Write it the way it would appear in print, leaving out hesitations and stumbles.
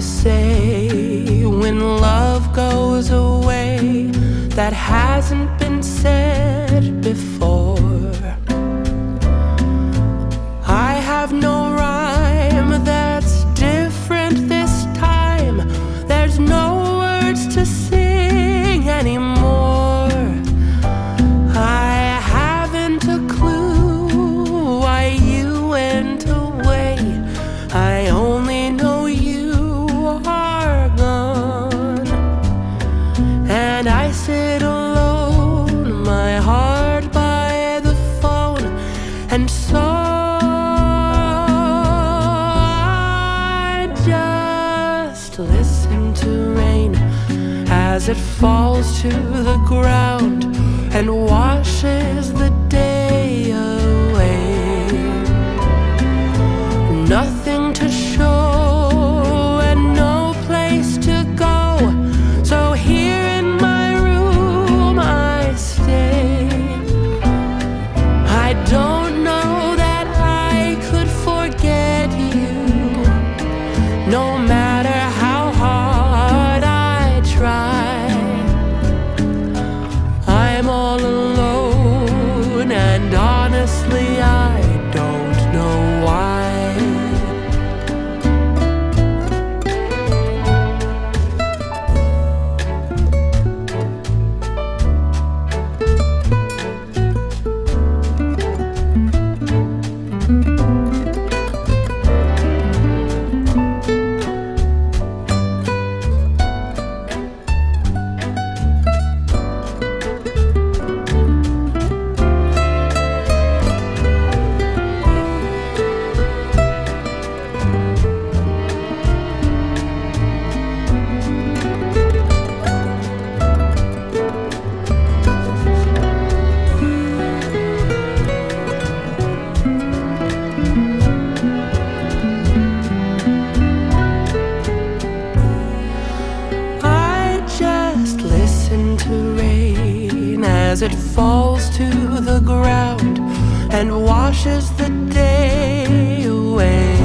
say when love goes away that hasn't been said before? I have no rhyme that's different this time. There's no words to sing anymore. I haven't a clue why you went away. I only know you are gone. And I sit alone, my heart by the phone, and so I just listen to rain as it falls to the ground and washes the day away. Nothing to show and no place to go, so here in my room I stay. I don't know that I could forget you, no matter how hard I try. I'm all alone, and honestly I don't know why. As it falls to the ground and washes the day away.